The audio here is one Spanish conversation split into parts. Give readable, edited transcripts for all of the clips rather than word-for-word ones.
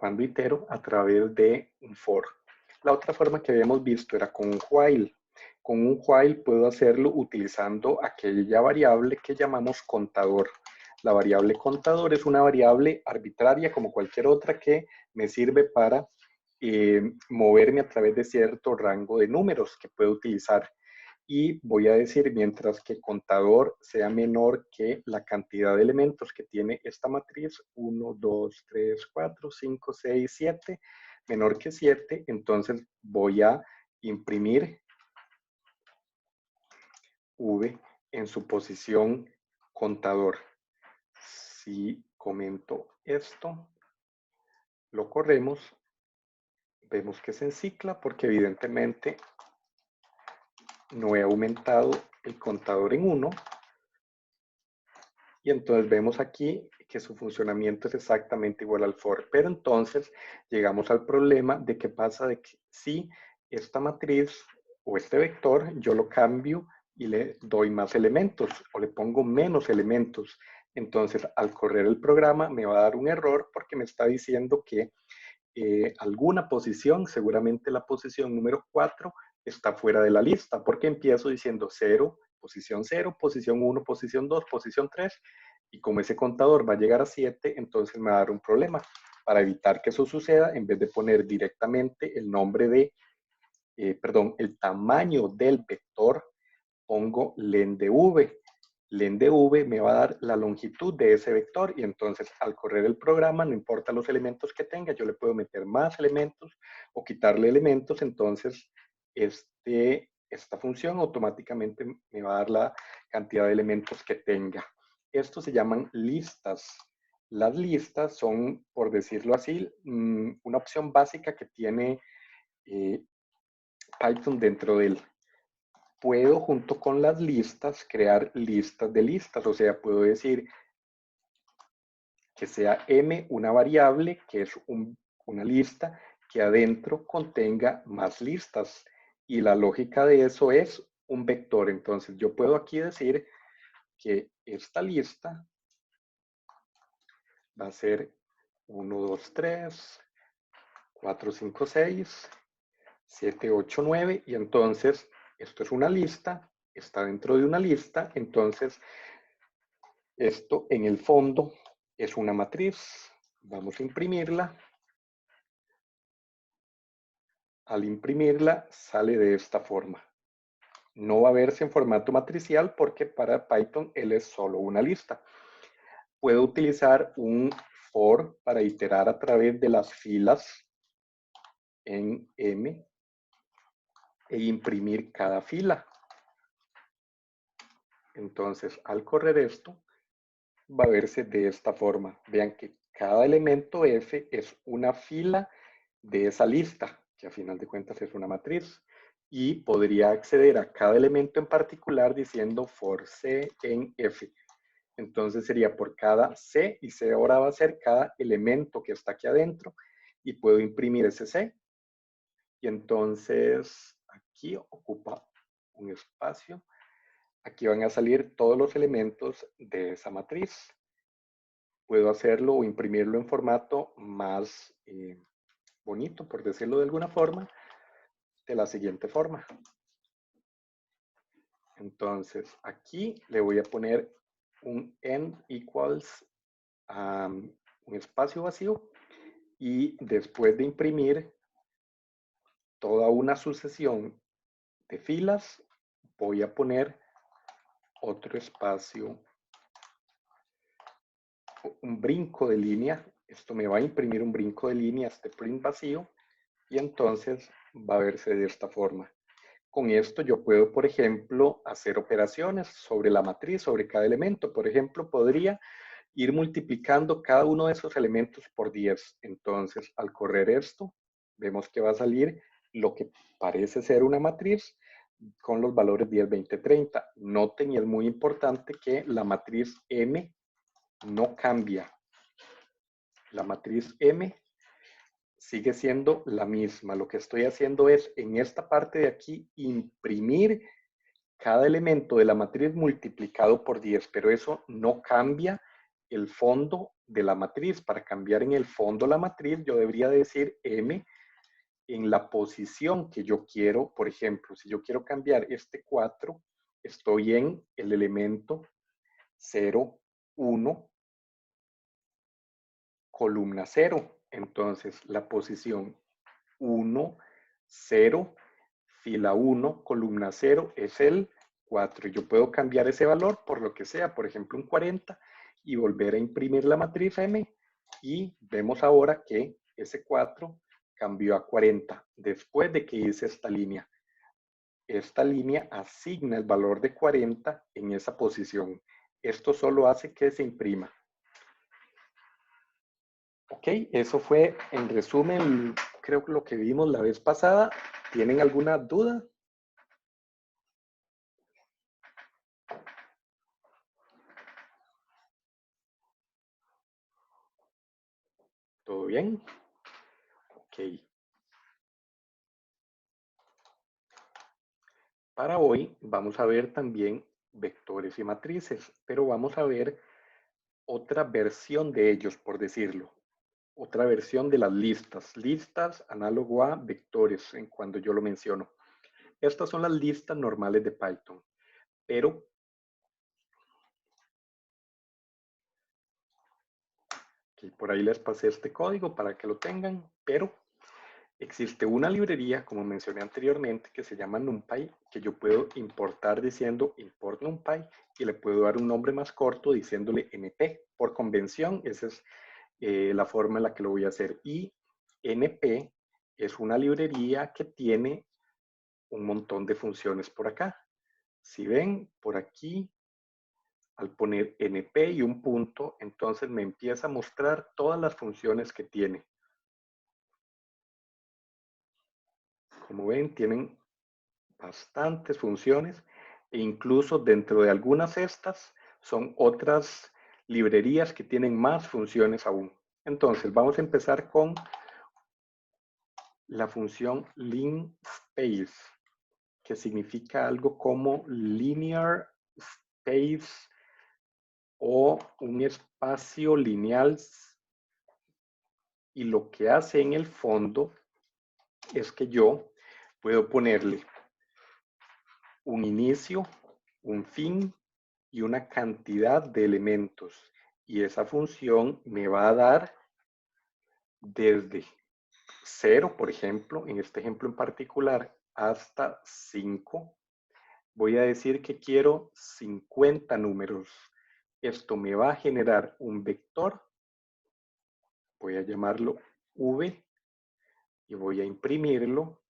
cuando itero a través de un for. La otra forma que habíamos visto era con un while. Con un while puedo hacerlo utilizando aquella variable que llamamos contador. La variable contador es una variable arbitraria como cualquier otra que me sirve para moverme a través de cierto rango de números que puedo utilizar. Y voy a decir, mientras que contador sea menor que la cantidad de elementos que tiene esta matriz, 1, 2, 3, 4, 5, 6, 7, menor que 7, entonces voy a imprimir V en su posición contador. Si comento esto, lo corremos, vemos que se encicla porque evidentemente no he aumentado el contador en 1. Y entonces vemos aquí que su funcionamiento es exactamente igual al for. Pero entonces llegamos al problema de qué pasa de que si esta matriz o este vector yo lo cambio y le doy más elementos o le pongo menos elementos. Entonces al correr el programa me va a dar un error porque me está diciendo que alguna posición, seguramente la posición número 4, está fuera de la lista, porque empiezo diciendo 0, posición 1, posición 2, posición 3, y como ese contador va a llegar a 7, entonces me va a dar un problema. Para evitar que eso suceda, en vez de poner directamente el nombre de, el tamaño del vector, pongo len de v. Len de v me va a dar la longitud de ese vector y entonces al correr el programa, no importa los elementos que tenga, yo le puedo meter más elementos o quitarle elementos, entonces esta función automáticamente me va a dar la cantidad de elementos que tenga. Estos se llaman listas. Las listas son, por decirlo así, una opción básica que tiene Python dentro de él. Puedo junto con las listas crear listas de listas, o sea, puedo decir que sea m una variable que es una lista que adentro contenga más listas y la lógica de eso es un vector. Entonces yo puedo aquí decir que esta lista va a ser 1, 2, 3, 4, 5, 6, 7, 8, 9 y entonces esto es una lista, está dentro de una lista, entonces esto en el fondo es una matriz. Vamos a imprimirla. Al imprimirla sale de esta forma. No va a verse en formato matricial porque para Python él es solo una lista. Puedo utilizar un for para iterar a través de las filas en M e imprimir cada fila. Entonces, al correr esto, va a verse de esta forma. Vean que cada elemento F es una fila de esa lista, que a final de cuentas es una matriz. Y podría acceder a cada elemento en particular diciendo for C en F. Entonces sería por cada C, y C ahora va a ser cada elemento que está aquí adentro, y puedo imprimir ese C. Y entonces aquí ocupa un espacio. Aquí van a salir todos los elementos de esa matriz. Puedo hacerlo o imprimirlo en formato más bonito, por decirlo de alguna forma, de la siguiente forma. Entonces, aquí le voy a poner un end equals un espacio vacío y después de imprimir toda una sucesión de filas, voy a poner otro espacio, un brinco de línea. Esto me va a imprimir un brinco de línea, este print vacío, y entonces va a verse de esta forma. Con esto yo puedo, por ejemplo, hacer operaciones sobre la matriz, sobre cada elemento. Por ejemplo, podría ir multiplicando cada uno de esos elementos por 10. Entonces, al correr esto, vemos que va a salir lo que parece ser una matriz con los valores 10, 20, 30. Noten, y es muy importante, que la matriz M no cambia. La matriz M sigue siendo la misma. Lo que estoy haciendo es, en esta parte de aquí, imprimir cada elemento de la matriz multiplicado por 10, pero eso no cambia el fondo de la matriz. Para cambiar en el fondo la matriz, yo debería decir M en la posición que yo quiero. Por ejemplo, si yo quiero cambiar este 4, estoy en el elemento 0, 1, columna 0. Entonces, la posición 1, 0, fila 1, columna 0 es el 4. Yo puedo cambiar ese valor por lo que sea, por ejemplo, un 40, y volver a imprimir la matriz M. Y vemos ahora que ese 4 cambió a 40 después de que hice esta línea. Esta línea asigna el valor de 40 en esa posición. Esto solo hace que se imprima. Ok, eso fue en resumen, creo que lo que vimos la vez pasada. ¿Tienen alguna duda? ¿Todo bien? Ok. Para hoy vamos a ver también vectores y matrices, pero vamos a ver otra versión de ellos, por decirlo. Otra versión de las listas. Listas análogo a vectores, en cuando yo lo menciono. Estas son las listas normales de Python, pero por ahí les pasé este código para que lo tengan, pero existe una librería, como mencioné anteriormente, que se llama NumPy, que yo puedo importar diciendo import NumPy, y le puedo dar un nombre más corto diciéndole np. Por convención, esa es la forma en la que lo voy a hacer. Y np es una librería que tiene un montón de funciones por acá. Si ven, por aquí, al poner np y un punto, entonces me empieza a mostrar todas las funciones que tiene. Como ven, tienen bastantes funciones, e incluso dentro de algunas de estas son otras librerías que tienen más funciones aún. Entonces, vamos a empezar con la función linspace, que significa algo como linear space o un espacio lineal, y lo que hace en el fondo es que yo puedo ponerle un inicio, un fin y una cantidad de elementos, y esa función me va a dar desde 0, por ejemplo, en este ejemplo en particular, hasta 5. Voy a decir que quiero 50 números. Esto me va a generar un vector. Voy a llamarlo V y voy a imprimirlo.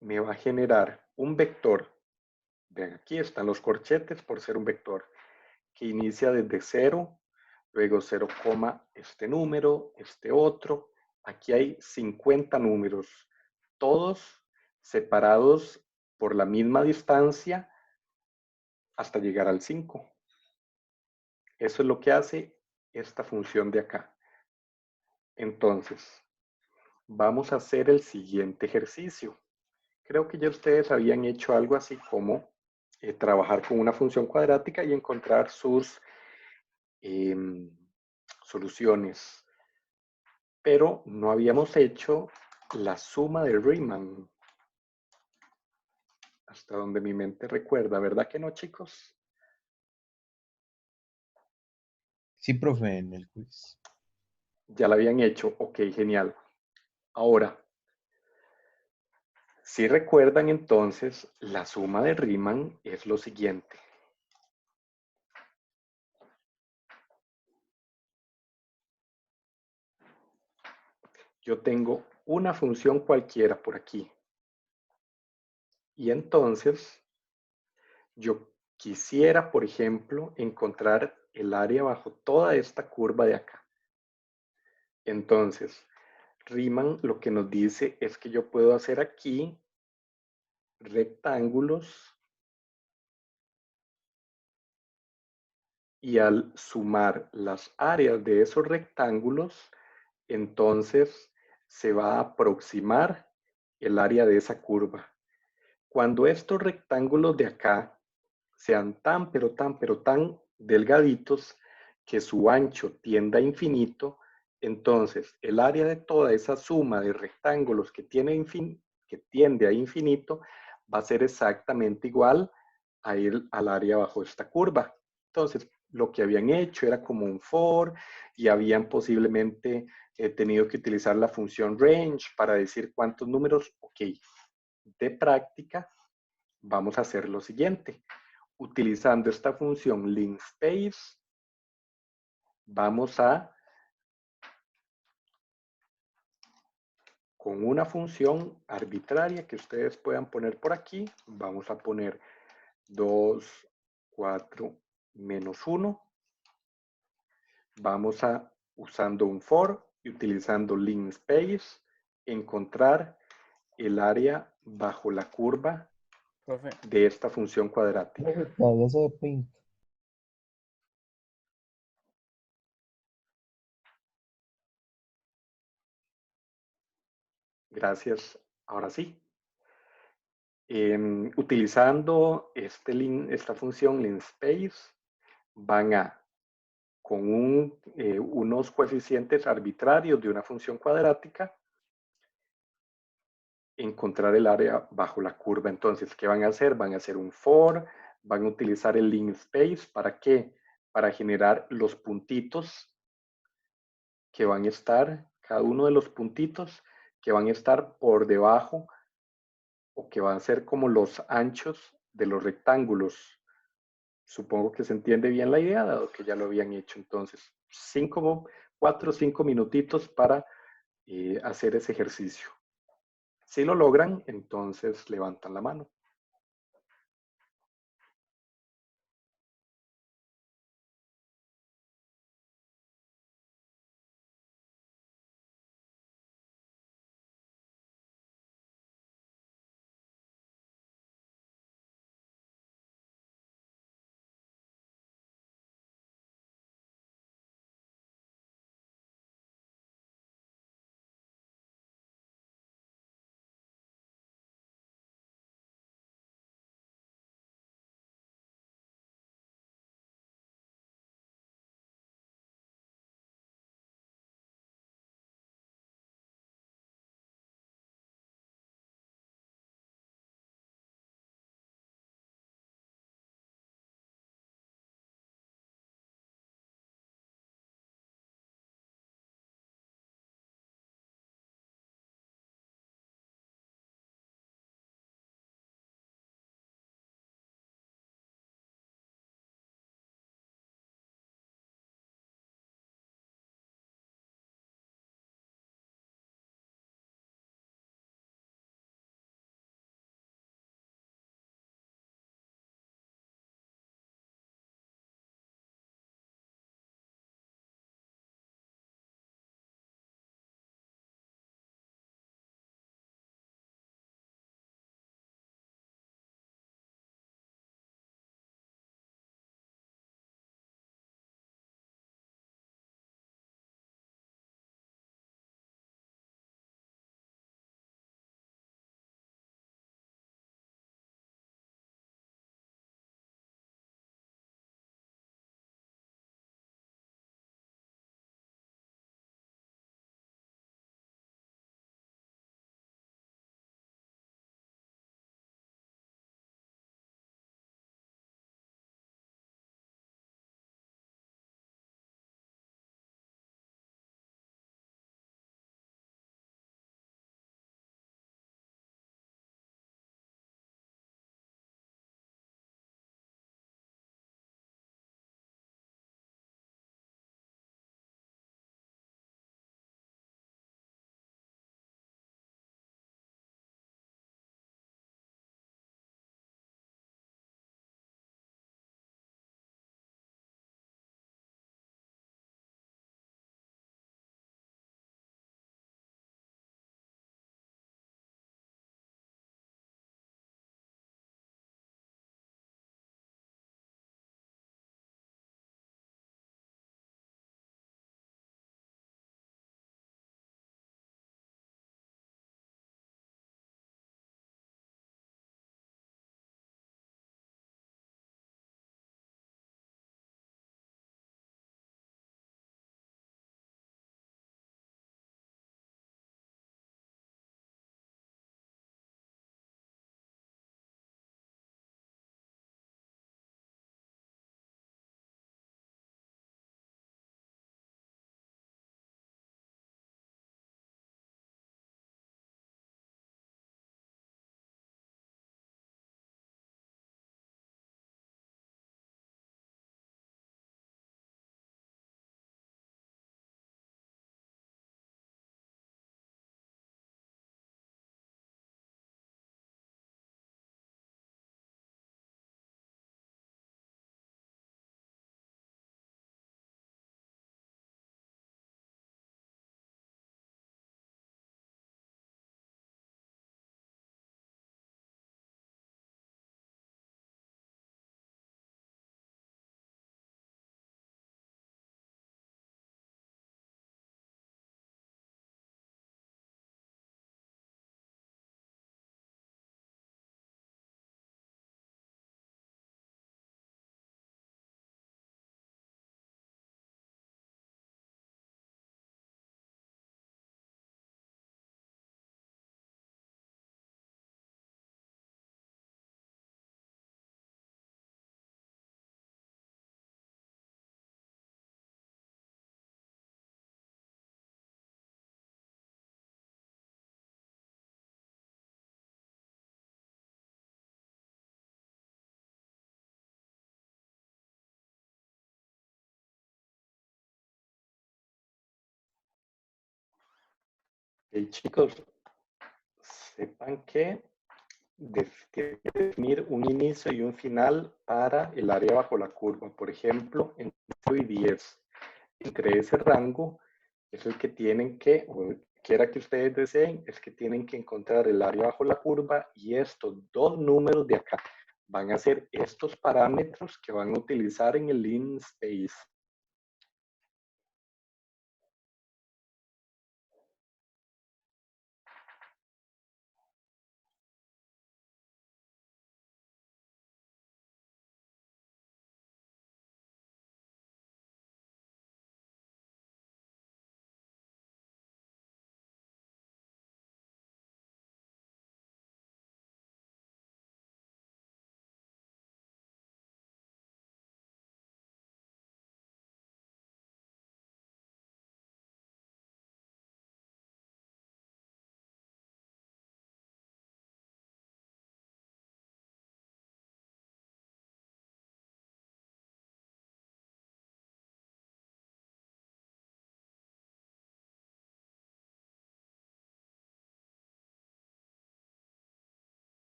Me va a generar un vector. Vean, aquí están los corchetes por ser un vector que inicia desde 0, luego 0, este número, este otro. Aquí hay 50 números, todos separados por la misma distancia hasta llegar al 5. Eso es lo que hace esta función de acá. Entonces, vamos a hacer el siguiente ejercicio. Creo que ya ustedes habían hecho algo así como trabajar con una función cuadrática y encontrar sus soluciones. Pero no habíamos hecho la suma de Riemann. Hasta donde mi mente recuerda, ¿verdad que no, chicos? Sí, profe, en el quiz. Ya la habían hecho. Ok, genial. Ahora, si recuerdan entonces, la suma de Riemann es lo siguiente. Yo tengo una función cualquiera por aquí. Y entonces, yo quisiera, por ejemplo, encontrar el área bajo toda esta curva de acá. Entonces, Riemann lo que nos dice es que yo puedo hacer aquí rectángulos, y al sumar las áreas de esos rectángulos, entonces se va a aproximar el área de esa curva. Cuando estos rectángulos de acá sean tan, pero tan delgaditos que su ancho tienda a infinito, entonces el área de toda esa suma de rectángulos que tiende a infinito va a ser exactamente igual al área bajo esta curva. Entonces, lo que habían hecho era como un for y habían posiblemente tenido que utilizar la función range para decir cuántos números. Ok, de práctica vamos a hacer lo siguiente. Utilizando esta función linspace, vamos a, con una función arbitraria que ustedes puedan poner por aquí, vamos a poner 2, 4, menos 1. Vamos a, usando un for y utilizando linspace, encontrar el área bajo la curva Profe, de esta función cuadrática. Todavía se ve pink. Gracias. Ahora sí. Utilizando esta función linspace, van a, con unos coeficientes arbitrarios de una función cuadrática, encontrar el área bajo la curva. Entonces, ¿qué van a hacer? Van a hacer un for, van a utilizar el linspace, ¿para qué? Para generar los puntitos que van a estar, cada uno de los puntitos que van a estar por debajo o que van a ser como los anchos de los rectángulos. Supongo que se entiende bien la idea, dado que ya lo habían hecho. Entonces, 4 o 5 minutitos para hacer ese ejercicio. Si lo logran, entonces levantan la mano. Ok, chicos, sepan que tienen que definir un inicio y un final para el área bajo la curva. Por ejemplo, en 0 y 10. Entre ese rango es el que tienen que, o quiera que ustedes deseen, es que tienen que encontrar el área bajo la curva y estos dos números de acá van a ser estos parámetros que van a utilizar en el linspace.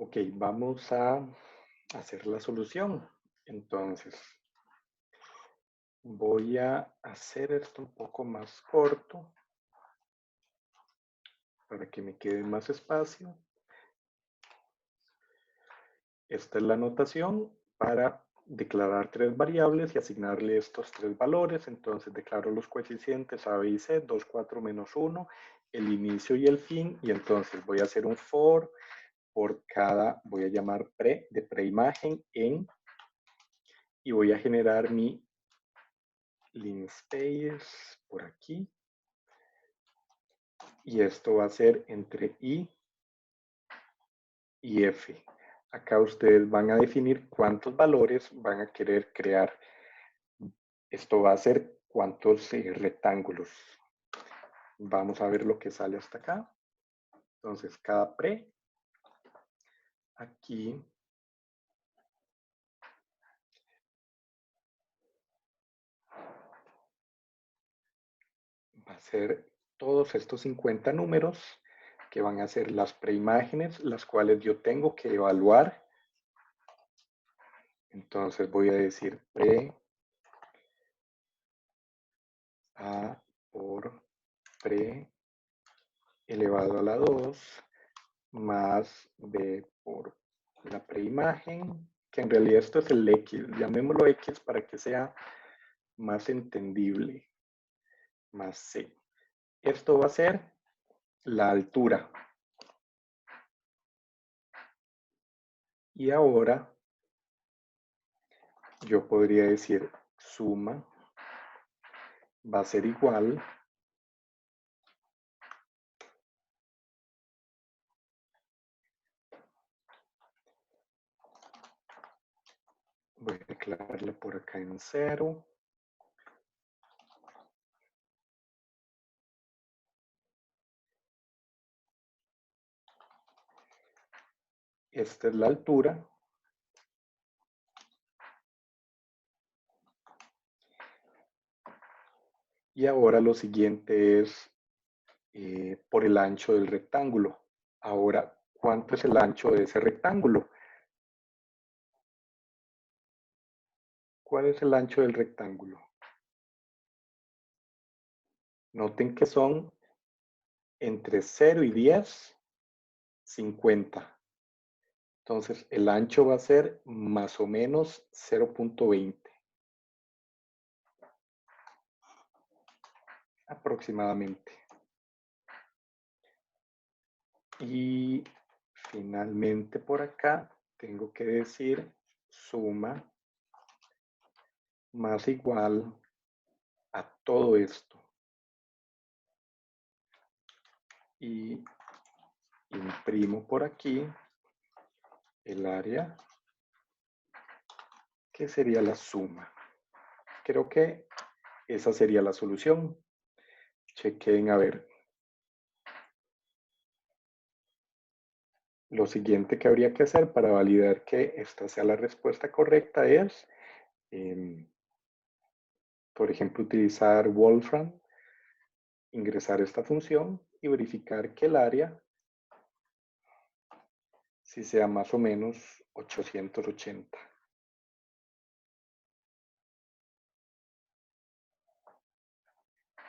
Ok, vamos a hacer la solución. Entonces, voy a hacer esto un poco más corto para que me quede más espacio. Esta es la notación para declarar tres variables y asignarle estos tres valores. Entonces declaro los coeficientes A, B y C, 2, 4, menos 1, el inicio y el fin. Y entonces voy a hacer un for por cada, voy a llamar pre, de preimagen en, y voy a generar mi linspace por aquí. Y esto va a ser entre I y F. Acá ustedes van a definir cuántos valores van a querer crear. Esto va a ser cuántos rectángulos. Vamos a ver lo que sale hasta acá. Entonces, cada pre, aquí, va a ser todos estos 50 números que van a ser las preimágenes, las cuales yo tengo que evaluar. Entonces voy a decir pre A por pre elevado a la 2 más B por la preimagen, que en realidad esto es el X, llamémoslo X para que sea más entendible, más C. Esto va a ser la altura. Y ahora yo podría decir suma va a ser igual anclarla por acá en 0. Esta es la altura. Y ahora lo siguiente es por el ancho del rectángulo. Ahora, ¿cuánto es el ancho de ese rectángulo? ¿Cuál es el ancho del rectángulo? Noten que son entre 0 y 10, 50. Entonces, el ancho va a ser más o menos 0.20. Aproximadamente. Y finalmente por acá tengo que decir suma más igual a todo esto. Y imprimo por aquí el área que sería la suma. Creo que esa sería la solución. Chequen a ver. Lo siguiente que habría que hacer para validar que esta sea la respuesta correcta es, por ejemplo, utilizar Wolfram, ingresar esta función y verificar que el área si sea más o menos 880.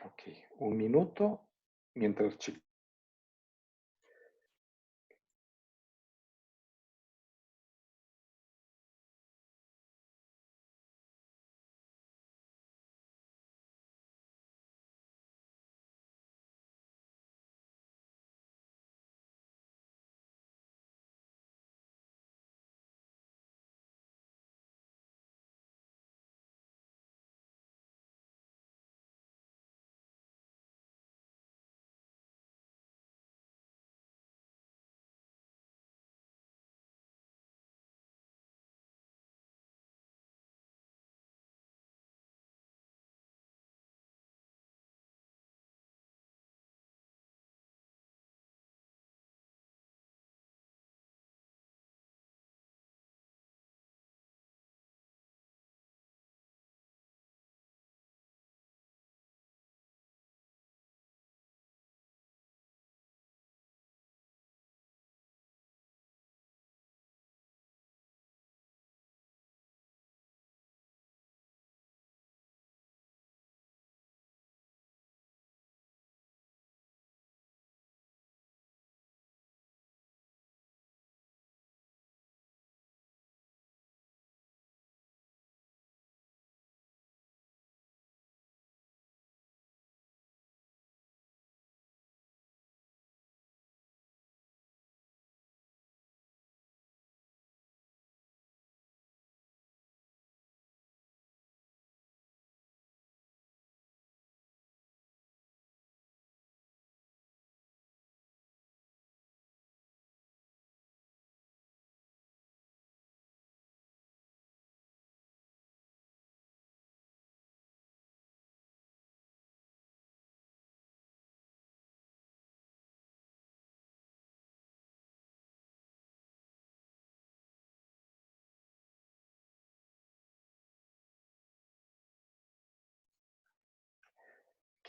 Ok, un minuto mientras checo.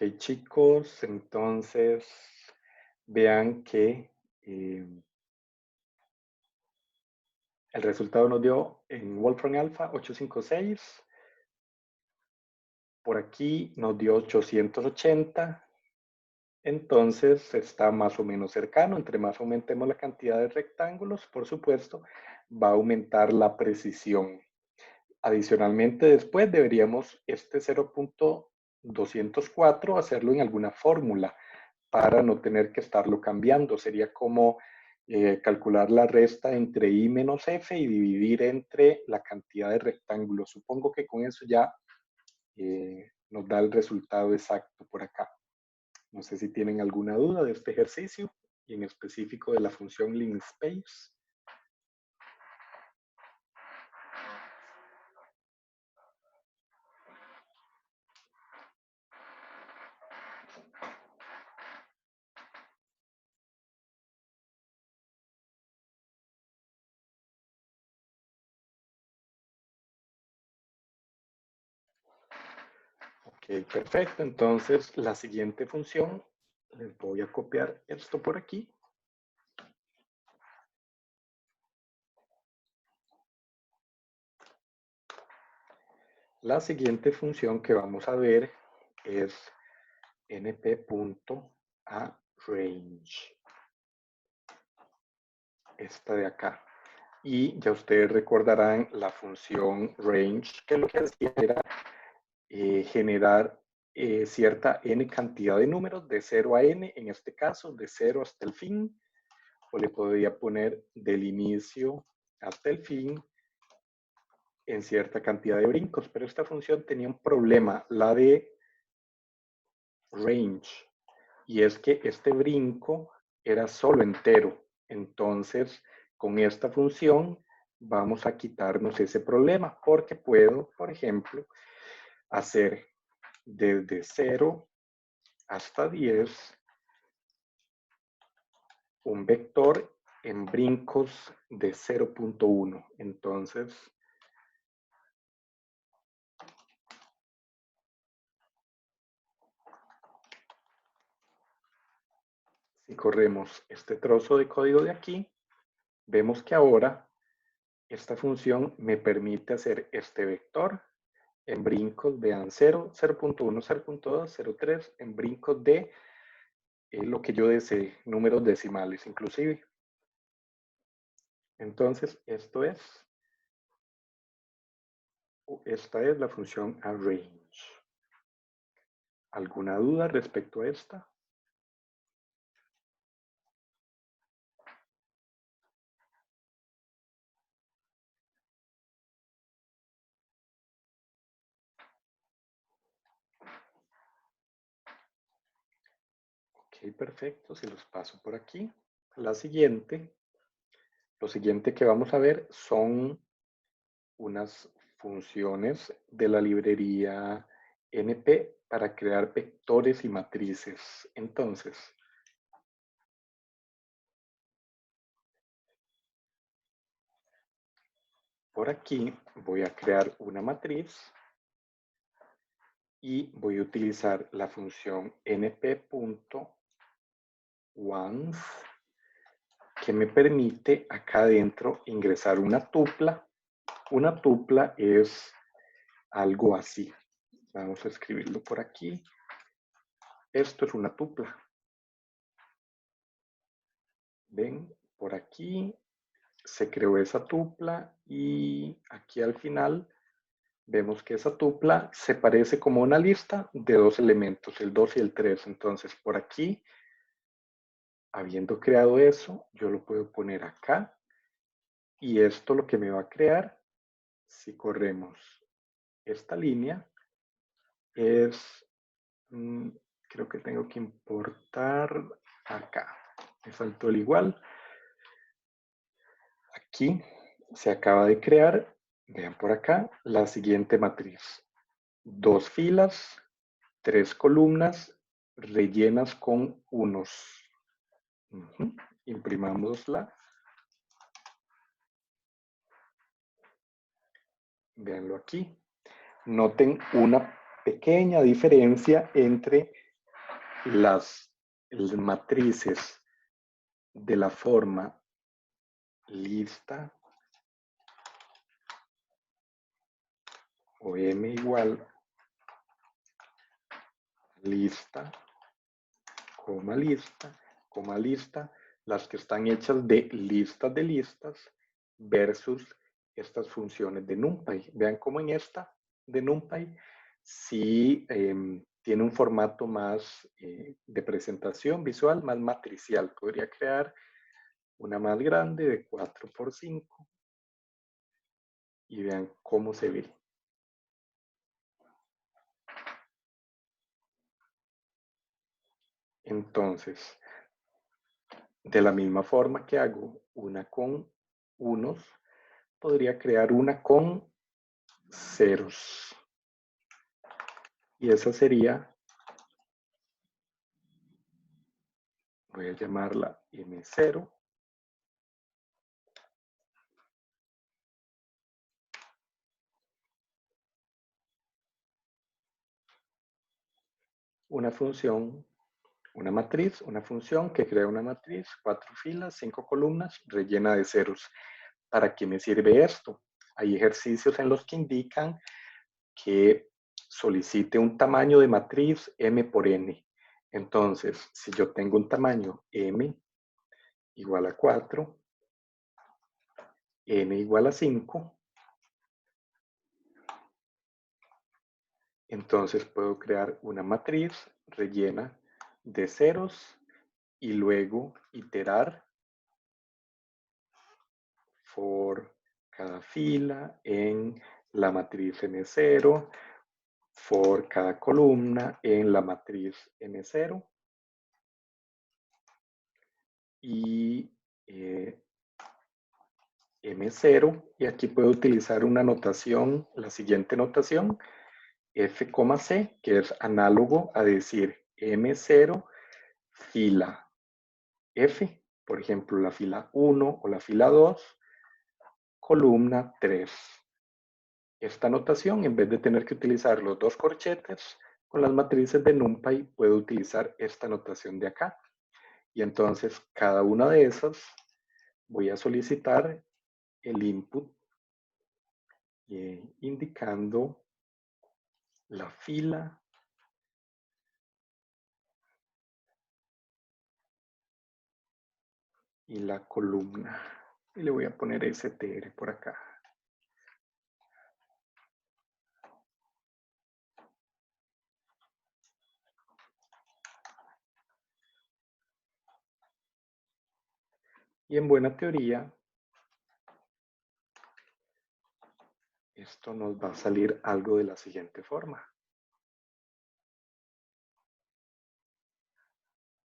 Ok, chicos, entonces vean que el resultado nos dio en Wolfram Alpha 856. Por aquí nos dio 880. Entonces está más o menos cercano. Entre más aumentemos la cantidad de rectángulos, por supuesto, va a aumentar la precisión. Adicionalmente, después deberíamos este 0.204 hacerlo en alguna fórmula para no tener que estarlo cambiando. Sería como calcular la resta entre i menos f y dividir entre la cantidad de rectángulos. Supongo que con eso ya nos da el resultado exacto por acá. No sé si tienen alguna duda de este ejercicio y en específico de la función linspace. Ok, perfecto. Entonces, la siguiente función, les voy a copiar esto por aquí. La siguiente función que vamos a ver es np.aRange. Esta de acá. Y ya ustedes recordarán la función range, que lo que hacía era generar cierta n cantidad de números de 0 a n, en este caso de 0 hasta el fin, o le podría poner del inicio hasta el fin en cierta cantidad de brincos, pero esta función tenía un problema, la de range, y es que este brinco era solo entero. Entonces, con esta función vamos a quitarnos ese problema, porque puedo, por ejemplo, hacer desde 0 hasta 10 un vector en brincos de 0.1. Entonces, si corremos este trozo de código de aquí, vemos que ahora esta función me permite hacer este vector en brincos, vean, 0, 0.1, 0.2, 0.3, en brincos de lo que yo desee, números decimales inclusive. Entonces, esta es la función aRange. ¿Alguna duda respecto a esta? Ok, perfecto, se los paso por aquí. Lo siguiente que vamos a ver son unas funciones de la librería NP para crear vectores y matrices. Entonces, por aquí voy a crear una matriz y voy a utilizar la función np.once que me permite acá adentro ingresar una tupla. Una tupla es algo así. Vamos a escribirlo por aquí. Esto es una tupla. Ven, por aquí se creó esa tupla y aquí al final vemos que esa tupla se parece como una lista de dos elementos, el 2 y el 3. Entonces, por aquí, habiendo creado eso, yo lo puedo poner acá. Y esto lo que me va a crear, si corremos esta línea, es, creo que tengo que importar acá. Me faltó el igual. Aquí se acaba de crear, vean por acá, la siguiente matriz. 2 filas, 3 columnas rellenas con unos. Imprimámosla. Véanlo aquí. Noten una pequeña diferencia entre las matrices de la forma lista o m igual lista, coma lista, las que están hechas de listas versus estas funciones de NumPy. Vean cómo en esta de NumPy sí tiene un formato más de presentación visual, más matricial. Podría crear una más grande de 4 por 5 y vean cómo se ve. Entonces, de la misma forma que hago una con unos, podría crear una con ceros. Y esa sería, voy a llamarla M0. una función, una matriz, una función que crea una matriz, 4 filas, 5 columnas, rellena de ceros. ¿Para qué me sirve esto? Hay ejercicios en los que indican que solicite un tamaño de matriz m por n. Entonces, si yo tengo un tamaño m igual a 4, n igual a 5, entonces puedo crear una matriz rellena de ceros y luego iterar for cada fila en la matriz M0, for cada columna en la matriz M0 y M0, y aquí puedo utilizar una notación, la siguiente notación, F, C, que es análogo a decir M0 fila F, por ejemplo, la fila 1 o la fila 2, columna 3. Esta notación, en vez de tener que utilizar los dos corchetes, con las matrices de NumPy puedo utilizar esta notación de acá. Y entonces, cada una de esas voy a solicitar el input indicando la fila y la columna. Y le voy a poner str por acá. Y en buena teoría, esto nos va a salir algo de la siguiente forma.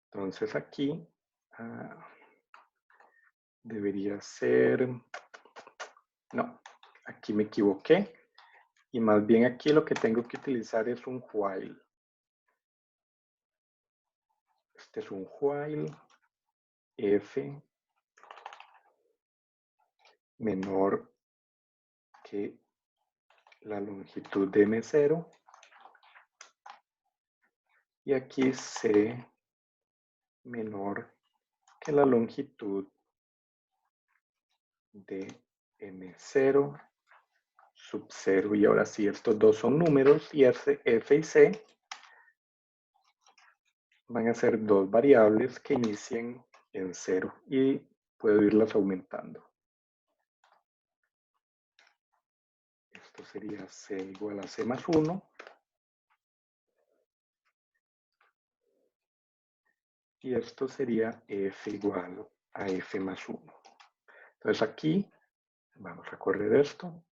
Entonces aquí debería ser... No, aquí me equivoqué. Y más bien aquí lo que tengo que utilizar es un while. Este es un while f menor que la longitud de M0. Y aquí C menor que la longitud de M0 sub 0. Y ahora sí, estos dos son números y F y C van a ser dos variables que inicien en 0 y puedo irlas aumentando. Esto sería C igual a C más 1. Y esto sería F igual a F más 1. Entonces aquí vamos a correr esto.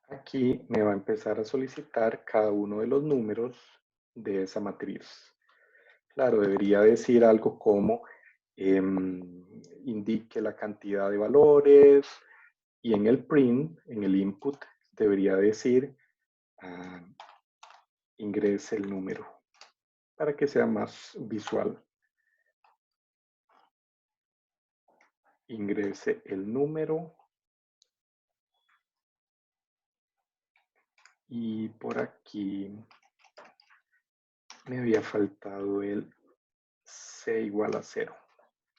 Aquí me va a empezar a solicitar cada uno de los números de esa matriz. Claro, debería decir algo como indique la cantidad de valores y en el print, en el input, debería decir ingrese el número para que sea más visual. Ingrese el número. Y por aquí me había faltado el C igual a 0.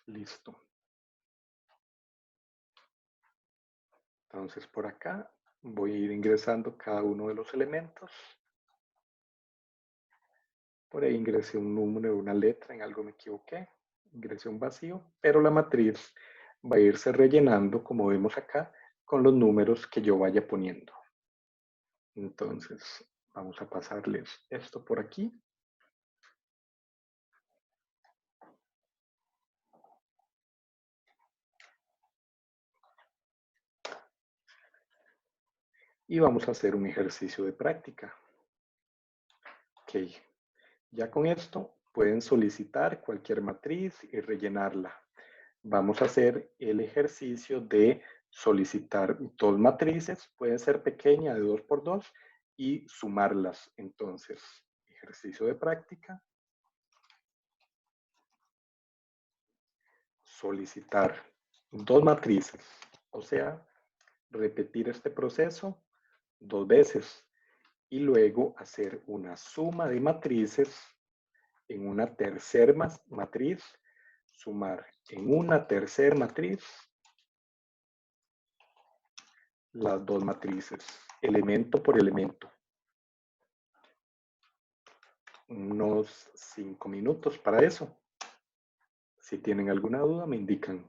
Listo. Entonces por acá voy a ir ingresando cada uno de los elementos. Por ahí ingresé un número, una letra, en algo me equivoqué. Ingresé un vacío, pero la matriz va a irse rellenando, como vemos acá, con los números que yo vaya poniendo. Entonces vamos a pasarles esto por aquí. Y vamos a hacer un ejercicio de práctica. Ok, ya con esto pueden solicitar cualquier matriz y rellenarla. vamos a hacer el ejercicio de solicitar dos matrices, pueden ser pequeñas de 2 por 2 y sumarlas. Entonces, ejercicio de práctica, solicitar dos matrices, o sea, repetir este proceso 2 veces y luego hacer una suma de matrices en una tercera matriz, sumar en una tercera matriz las dos matrices, elemento por elemento. Unos 5 minutos para eso. Si tienen alguna duda, me indican.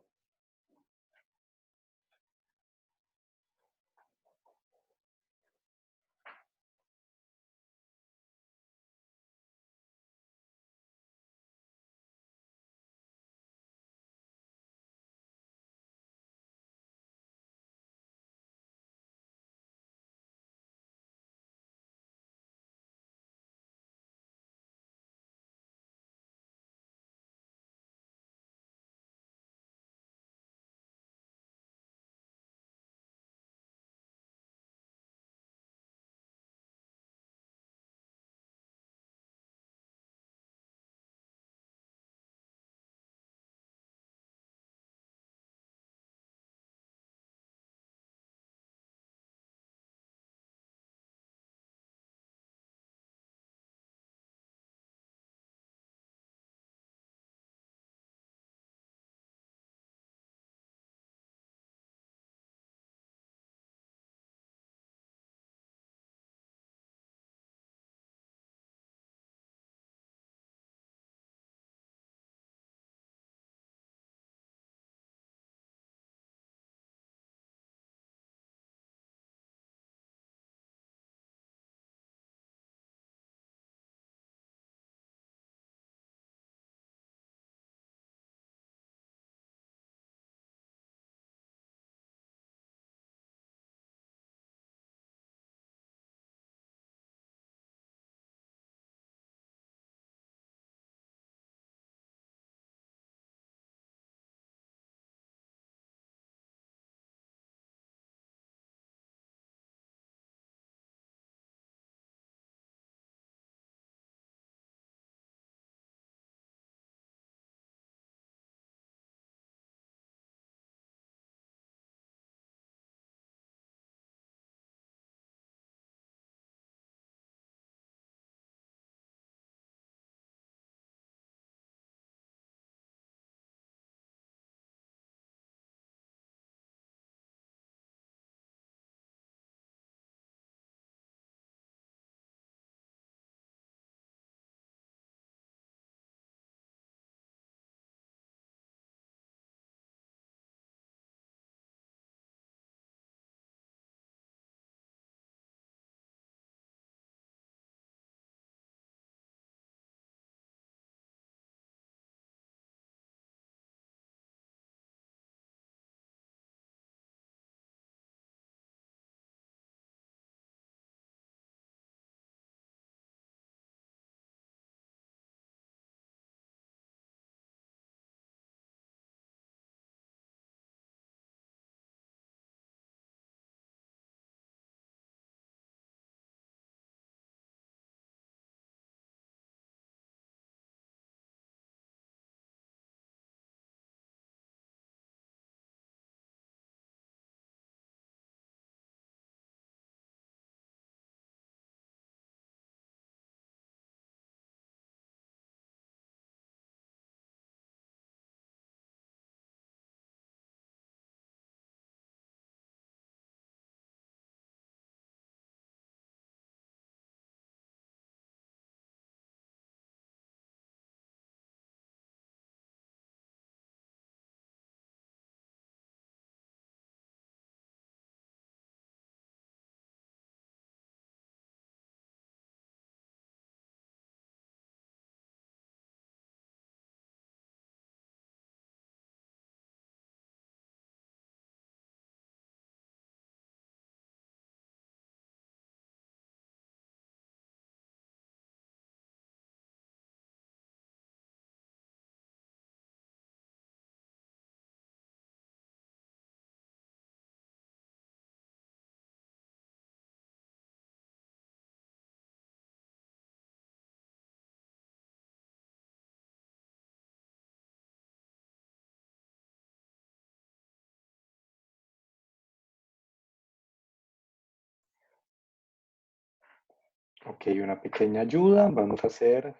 Ok, una pequeña ayuda. Vamos a hacer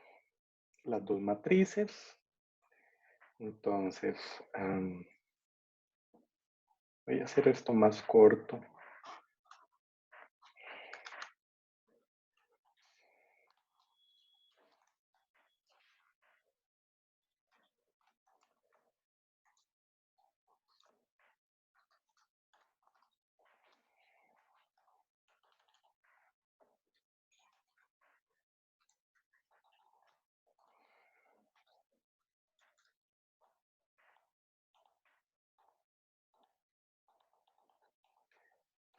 las dos matrices. Entonces, voy a hacer esto más corto.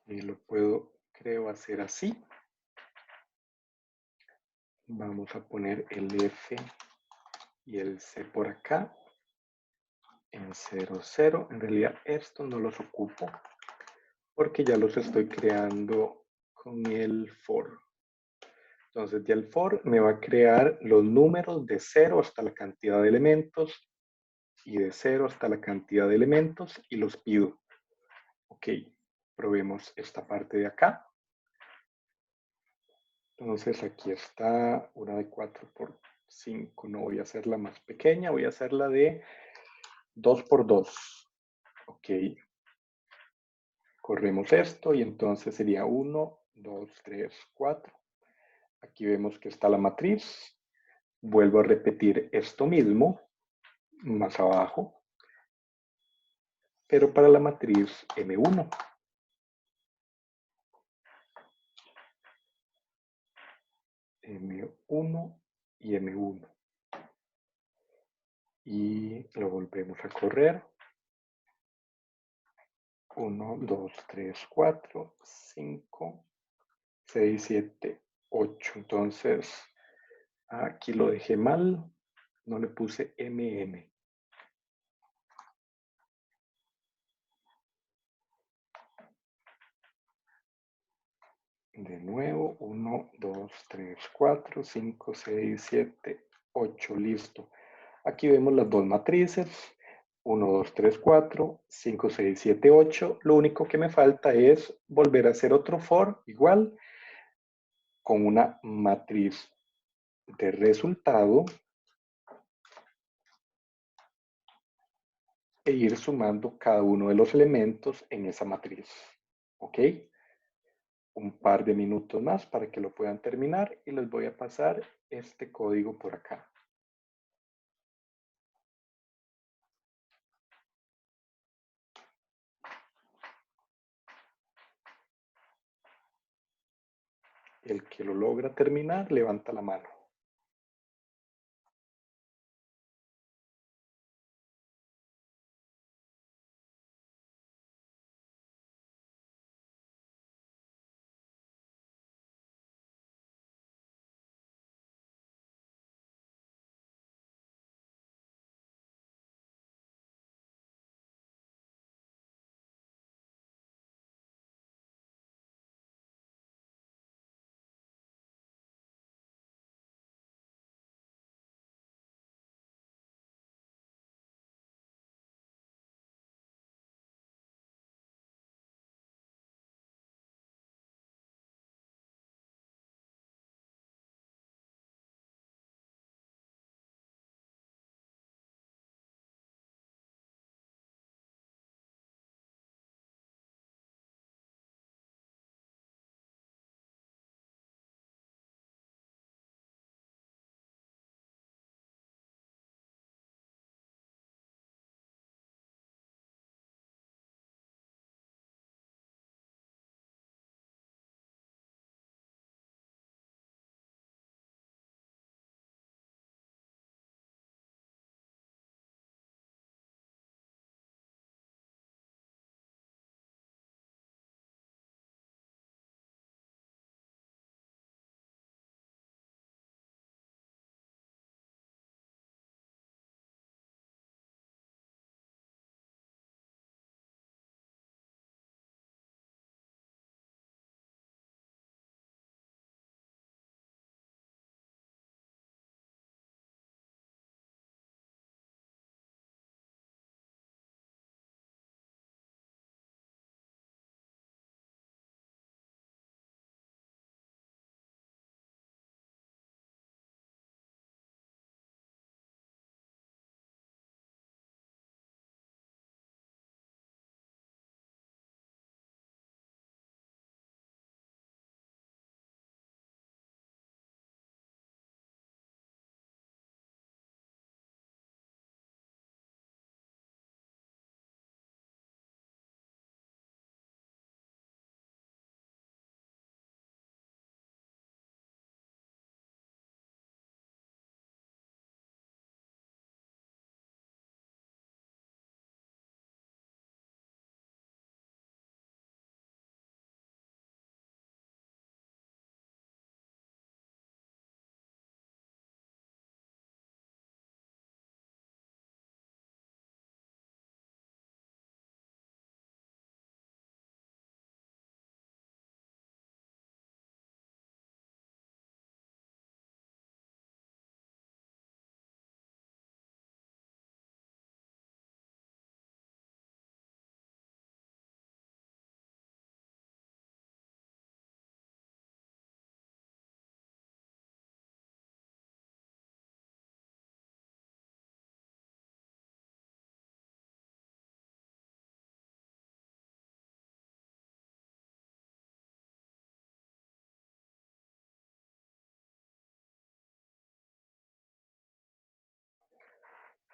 Y lo puedo, creo, hacer así. Vamos a poner el F y el C por acá. En 0, 0. En realidad estos no los ocupo porque ya los estoy creando con el for. Entonces ya el for me va a crear los números de 0 hasta la cantidad de elementos y de 0 hasta la cantidad de elementos y los pido. Ok, probemos esta parte de acá. Entonces aquí está una de 4 por 5. No voy a hacerla más pequeña, voy a hacerla de 2 por 2. Ok, corremos esto y entonces sería 1, 2, 3, 4. Aquí vemos que está la matriz. Vuelvo a repetir esto mismo más abajo, pero para la matriz M1. M1 y M1. Y lo volvemos a correr. 1, 2, 3, 4, 5, 6, 7, 8. Entonces, aquí lo dejé mal. No le puse MN. De nuevo, 1, 2, 3, 4, 5, 6, 7, 8. Listo. Aquí vemos las dos matrices. 1, 2, 3, 4, 5, 6, 7, 8. Lo único que me falta es volver a hacer otro for igual con una matriz de resultado e ir sumando cada uno de los elementos en esa matriz. ¿Ok? Un par de minutos más para que lo puedan terminar y les voy a pasar este código por acá. El que lo logra terminar, levanta la mano.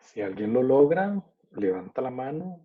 Si alguien lo logra, levanta la mano.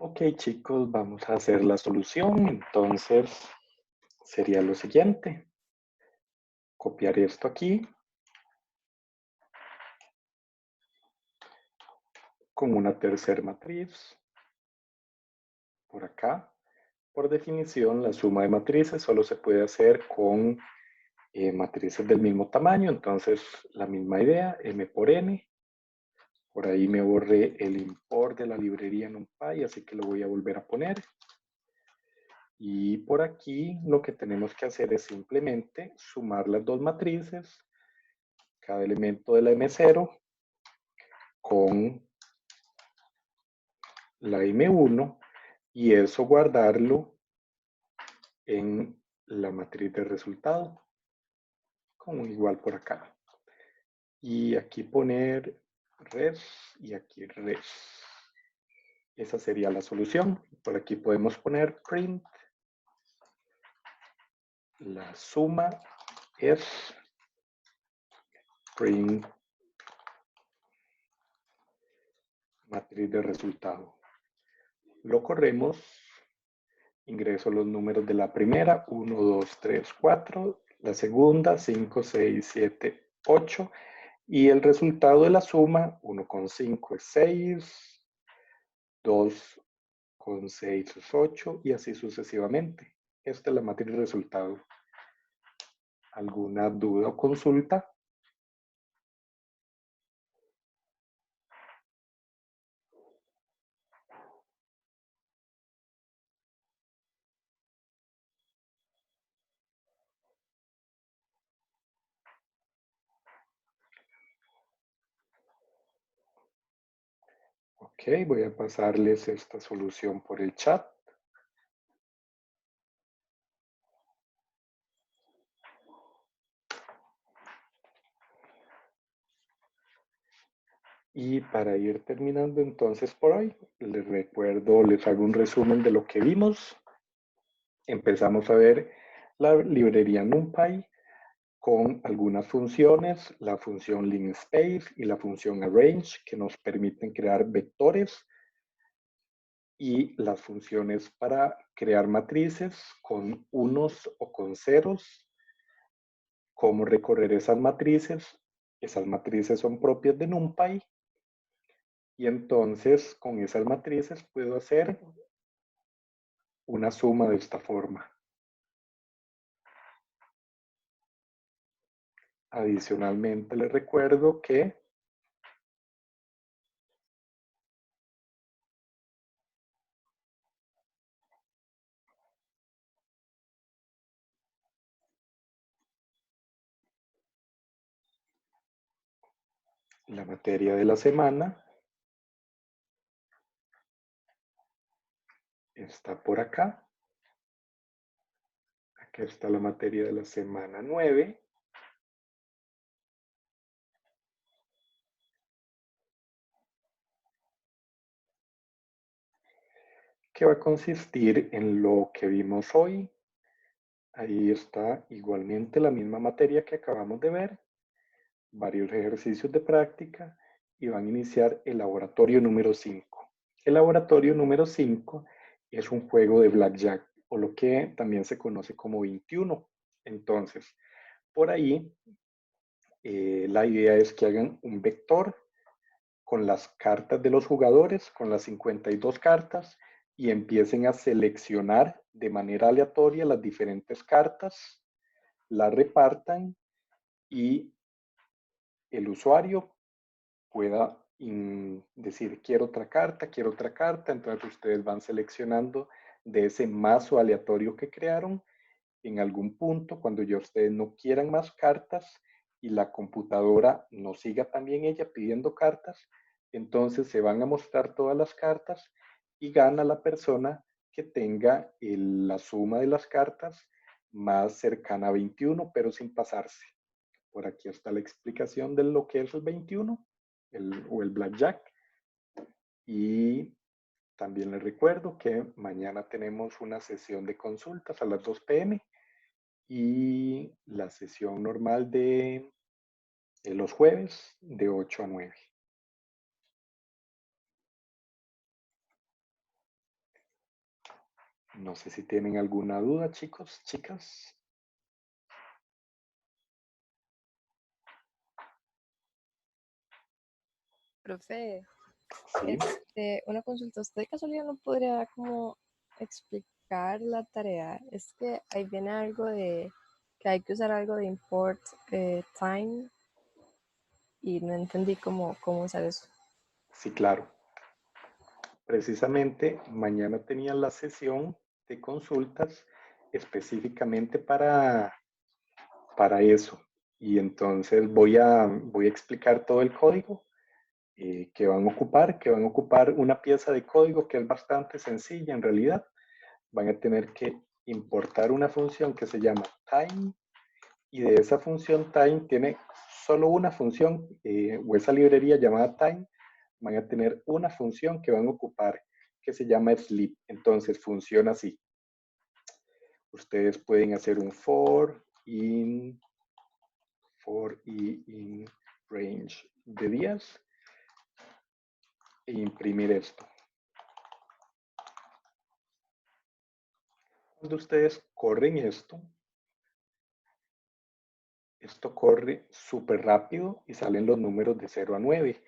Ok, chicos, vamos a hacer la solución. Entonces, sería lo siguiente. Copiar esto aquí con una tercera matriz por acá. Por definición, la suma de matrices solo se puede hacer con matrices del mismo tamaño. Entonces, la misma idea, m por n. Por ahí me borré el import de la librería NumPy, así que lo voy a volver a poner. Y por aquí lo que tenemos que hacer es simplemente sumar las dos matrices, cada elemento de la M0 con la M1 y eso guardarlo en la matriz de resultado, como igual por acá. Y aquí poner res y aquí res. Esa sería la solución. Por aquí podemos poner print. La suma es print matriz de resultado. Lo corremos. Ingreso los números de la primera, 1, 2, 3, 4, la segunda, 5, 6, 7, 8, y el resultado de la suma, 1,5 es 6, 2,6 es 8, y así sucesivamente. Esta es la matriz de resultado. ¿Alguna duda o consulta? Ok, voy a pasarles esta solución por el chat. Y para ir terminando entonces por hoy, les recuerdo, les hago un resumen de lo que vimos. Empezamos a ver la librería NumPy con algunas funciones, la función linspace y la función arrange, que nos permiten crear vectores, y las funciones para crear matrices con unos o con ceros, cómo recorrer esas matrices. Esas matrices son propias de NumPy, y entonces con esas matrices puedo hacer una suma de esta forma. Adicionalmente, les recuerdo que la materia de la semana está por acá. Aquí está la materia de la semana 9. Que va a consistir en lo que vimos hoy. Ahí está igualmente la misma materia que acabamos de ver, varios ejercicios de práctica y van a iniciar el laboratorio número 5. El laboratorio número 5 es un juego de blackjack o lo que también se conoce como 21. Entonces, por ahí, la idea es que hagan un vector con las cartas de los jugadores, con las 52 cartas, y empiecen a seleccionar de manera aleatoria las diferentes cartas, las repartan y el usuario pueda decir quiero otra carta, entonces ustedes van seleccionando de ese mazo aleatorio que crearon. En algún punto, cuando ya ustedes no quieran más cartas y la computadora no siga también ella pidiendo cartas, entonces se van a mostrar todas las cartas y gana la persona que tenga la suma de las cartas más cercana a 21, pero sin pasarse. Por aquí está la explicación de lo que es el 21 o el blackjack. Y también les recuerdo que mañana tenemos una sesión de consultas a las 2 p.m. y la sesión normal de los jueves de 8 a 9. No sé si tienen alguna duda, chicos, chicas. Profe, Sí, una consulta. ¿Usted de casualidad no podría como explicar la tarea? Es que ahí viene algo de que hay que usar algo de import time y no entendí cómo usar eso. sí, claro. Precisamente mañana tenían la sesión de consultas específicamente para eso. Y entonces voy a explicar todo el código que van a ocupar una pieza de código que es bastante sencilla en realidad. Van a tener que importar una función que se llama time y de esa función time tiene solo una función o esa librería llamada time. Van a tener una función que van a ocupar que se llama sleep. Entonces funciona así. Ustedes pueden hacer un for in range de días e imprimir esto. Cuando ustedes corren esto corre súper rápido y salen los números de 0 a 9.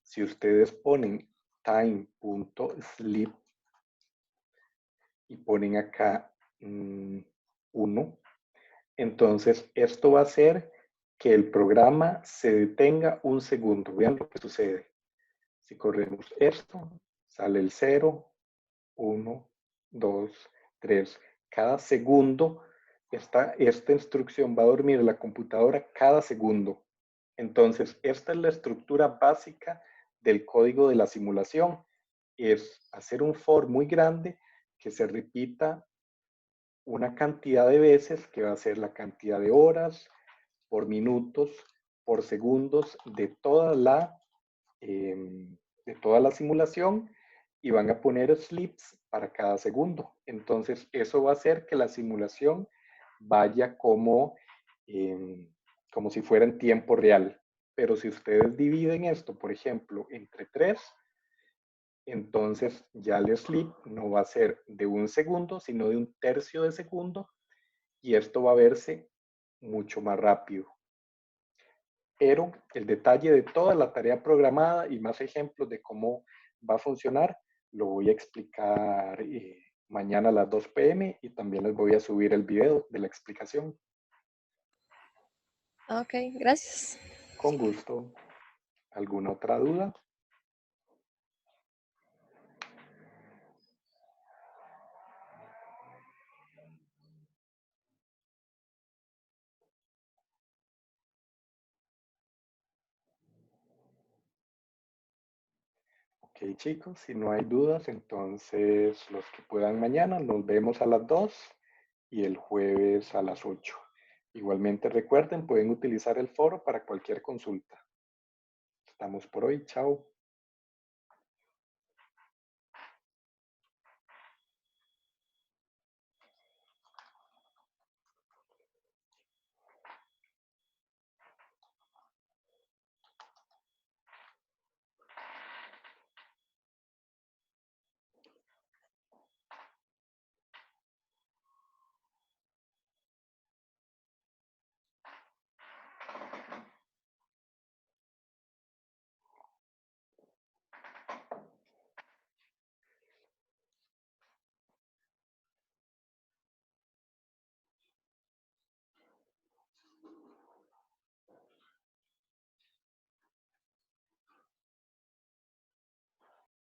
Si ustedes ponen time.sleep y ponen acá 1, entonces esto va a hacer que el programa se detenga un segundo. Vean lo que sucede. Si corremos esto, sale el 0, 1, 2, 3. Cada segundo, esta instrucción va a dormir la computadora cada segundo. Entonces, esta es la estructura básica del código de la simulación. Es hacer un for muy grande que se repita una cantidad de veces, que va a ser la cantidad de horas, por minutos, por segundos de toda la simulación y van a poner sleeps para cada segundo. Entonces, eso va a hacer que la simulación vaya como si fuera en tiempo real. Pero si ustedes dividen esto, por ejemplo, entre 3, entonces ya el sleep no va a ser de un segundo, sino de un tercio de segundo y esto va a verse mucho más rápido. Pero el detalle de toda la tarea programada y más ejemplos de cómo va a funcionar, lo voy a explicar mañana a las 2 p.m. y también les voy a subir el video de la explicación. Ok, gracias. Con gusto. ¿Alguna otra duda? Ok, chicos, si no hay dudas, entonces los que puedan mañana, nos vemos a las 2 y el jueves a las 8. Igualmente recuerden, pueden utilizar el foro para cualquier consulta. Estamos por hoy, chao.